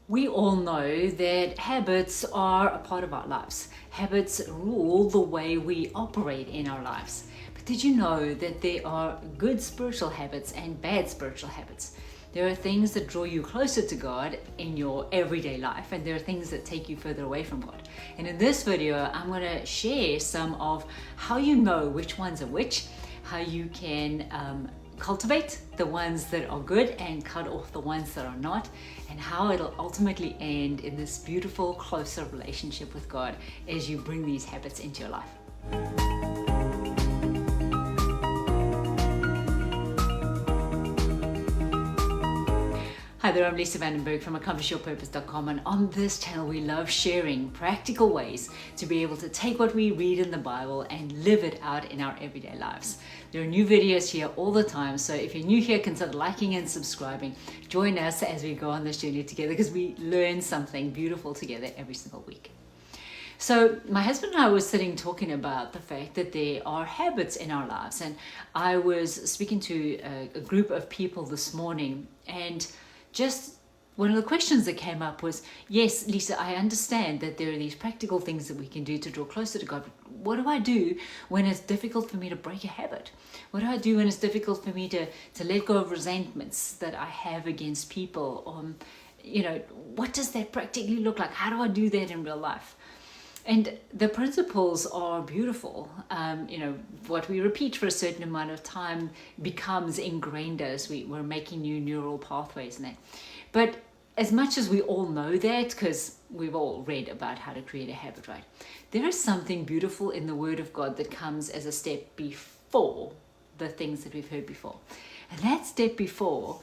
We all know that habits are a part of our lives. Habits rule the way we operate in our lives. But did you know that there are good spiritual habits and bad spiritual habits? There are things that draw you closer to God in your everyday life, and there are things that take you further away from God. And in this video, I'm going to share some of how you know which ones are which, how you can cultivate the ones that are good and cut off the ones that are not, and how it'll ultimately end in this beautiful, closer relationship with God as you bring these habits into your life. Hi there, I'm 𝙅𝙤𝙫𝙪𝙨 from accomplishyourpurpose.com, and on this channel we love sharing practical ways to be able to take what we read in the Bible and live it out in our everyday lives. There are new videos here all the time, so if you're new here, consider liking and subscribing. Join us as we go on this journey together, because we learn something beautiful together every single week. So my husband and I were sitting talking about the fact that there are habits in our lives, and I was speaking to a group of people this morning, and just one of the questions that came up was, yes, Lisa, I understand that there are these practical things that we can do to draw closer to God, but what do I do when it's difficult for me to break a habit? What do I do when it's difficult for me to let go of resentments that I have against people? What does that practically look like? How do I do that in real life? And the principles are beautiful. What we repeat for a certain amount of time becomes ingrained as we're making new neural pathways and that. But as much as we all know that, because we've all read about how to create a habit, right? There is something beautiful in the Word of God that comes as a step before the things that we've heard before. And that step before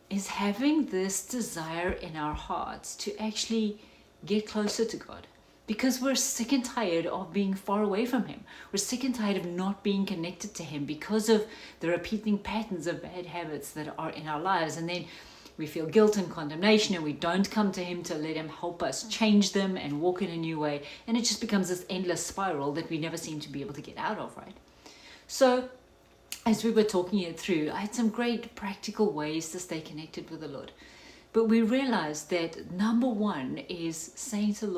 is having this desire in our hearts to actually get closer to God. Because we're sick and tired of being far away from Him. We're sick and tired of not being connected to Him because of the repeating patterns of bad habits that are in our lives. And then we feel guilt and condemnation, and we don't come to Him to let Him help us change them and walk in a new way. And it just becomes this endless spiral that we never seem to be able to get out of, right? So as we were talking it through, I had some great practical ways to stay connected with the Lord. But we realized that number one is saying to the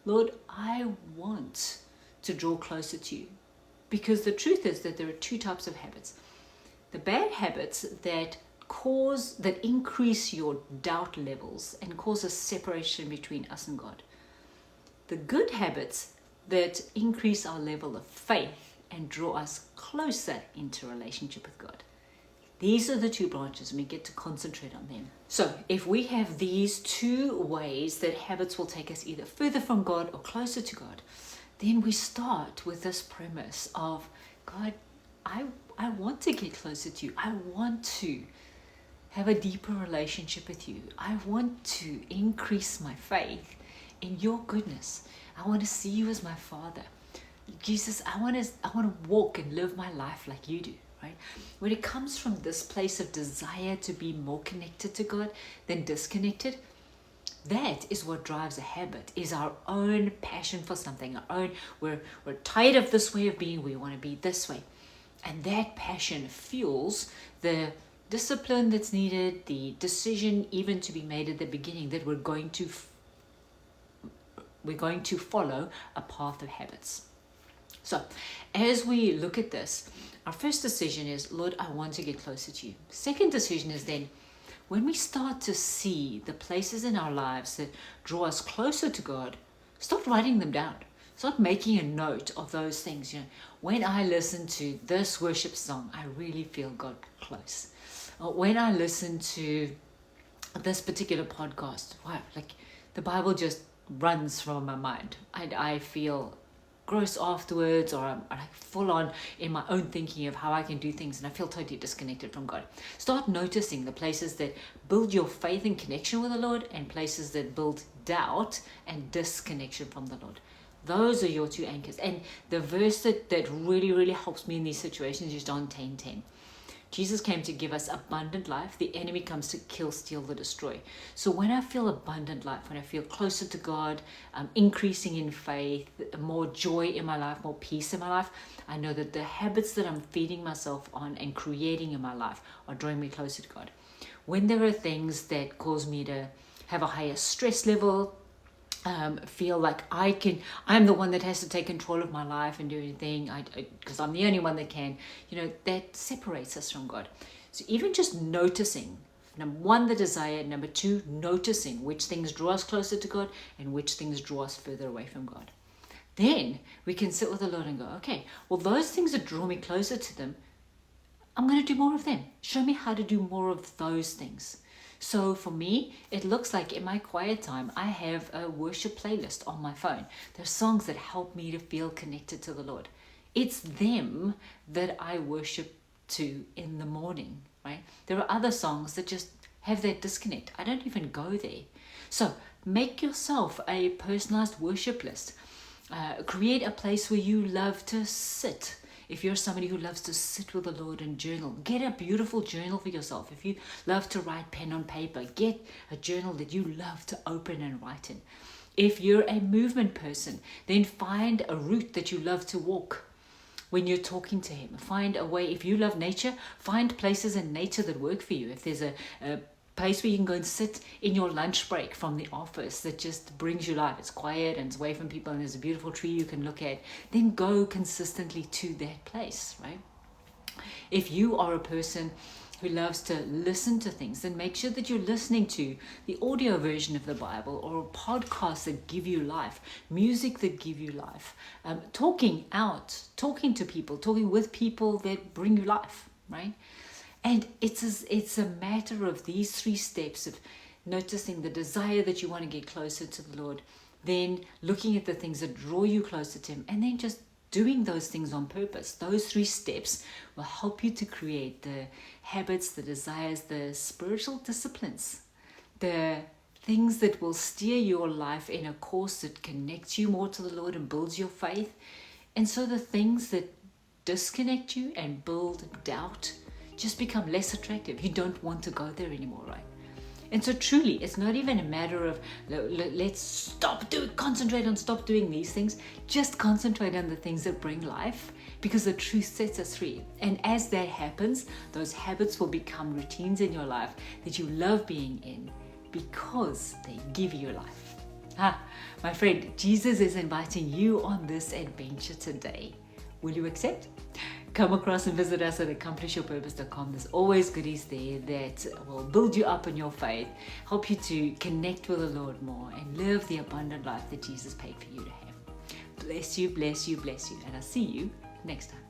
Lord, I want to draw closer to you. Because the truth is that there are two types of habits. The bad habits that increase your doubt levels and cause a separation between us and God. The good habits that increase our level of faith and draw us closer into a relationship with God. These are the two branches, and we get to concentrate on them. So if we have these two ways that habits will take us either further from God or closer to God, then we start with this premise of, God, I want to get closer to you. I want to have a deeper relationship with you. I want to increase my faith in your goodness. I want to see you as my Father. Jesus, I want to walk and live my life like you do. Right? When it comes from this place of desire to be more connected to God than disconnected, that is what drives a habit, is our own passion for something, we're tired of this way of being, we want to be this way. And that passion fuels the discipline that's needed, the decision even to be made at the beginning that we're going to follow a path of habits. So as we look at this, our first decision is, Lord, I want to get closer to you. Second decision is then, when we start to see the places in our lives that draw us closer to God, start writing them down. Start making a note of those things. When I listen to this worship song, I really feel God close. When I listen to this particular podcast, wow, like the Bible just runs from my mind. I feel gross afterwards, or I'm like full on in my own thinking of how I can do things, and I feel totally disconnected from God. Start noticing the places that build your faith and connection with the Lord, and places that build doubt and disconnection from the Lord. Those are your two anchors. And the verse that really, really helps me in these situations is John 10:10. Jesus came to give us abundant life. The enemy comes to kill, steal, and destroy. So when I feel abundant life, when I feel closer to God, increasing in faith, more joy in my life, more peace in my life, I know that the habits that I'm feeding myself on and creating in my life are drawing me closer to God. When there are things that cause me to have a higher stress level, feel like I'm the one that has to take control of my life and do anything, because I'm the only one that can, that separates us from God. So even just noticing, number one, the desire, number two, noticing which things draw us closer to God and which things draw us further away from God. Then we can sit with the Lord and go, okay, well, those things that draw me closer to them, I'm going to do more of them. Show me how to do more of those things. So for me, it looks like in my quiet time, I have a worship playlist on my phone. There's songs that help me to feel connected to the Lord. It's them that I worship to in the morning, right? There are other songs that just have that disconnect. I don't even go there. So make yourself a personalized worship list. Create a place where you love to sit. If you're somebody who loves to sit with the Lord and journal, get a beautiful journal for yourself. If you love to write pen on paper, get a journal that you love to open and write in. If you're a movement person, then find a route that you love to walk when you're talking to Him. Find a way. If you love nature, find places in nature that work for you. If there's a place where you can go and sit in your lunch break from the office that just brings you life, it's quiet and it's away from people and there's a beautiful tree you can look at, then go consistently to that place, right? If you are a person who loves to listen to things, then make sure that you're listening to the audio version of the Bible or podcasts that give you life, music that give you life, talking to people, talking with people that bring you life, right? And it's a matter of these 3 steps of noticing the desire that you want to get closer to the Lord, then looking at the things that draw you closer to Him, and then just doing those things on purpose. Those 3 steps will help you to create the habits, the desires, the spiritual disciplines, the things that will steer your life in a course that connects you more to the Lord and builds your faith. And so the things that disconnect you and build doubt just become less attractive. You don't want to go there anymore, right? And so truly, it's not even a matter of let's concentrate on stop doing these things. Just concentrate on the things that bring life, because the truth sets us free. And as that happens, those habits will become routines in your life that you love being in because they give you life. My friend, Jesus is inviting you on this adventure today. Will you accept? Come across and visit us at 𝙅𝙘𝙀𝙪𝙨.com. There's always goodies there that will build you up in your faith, help you to connect with the Lord more, and live the abundant life that Jesus paid for you to have. Bless you, bless you, bless you. And I'll see you next time.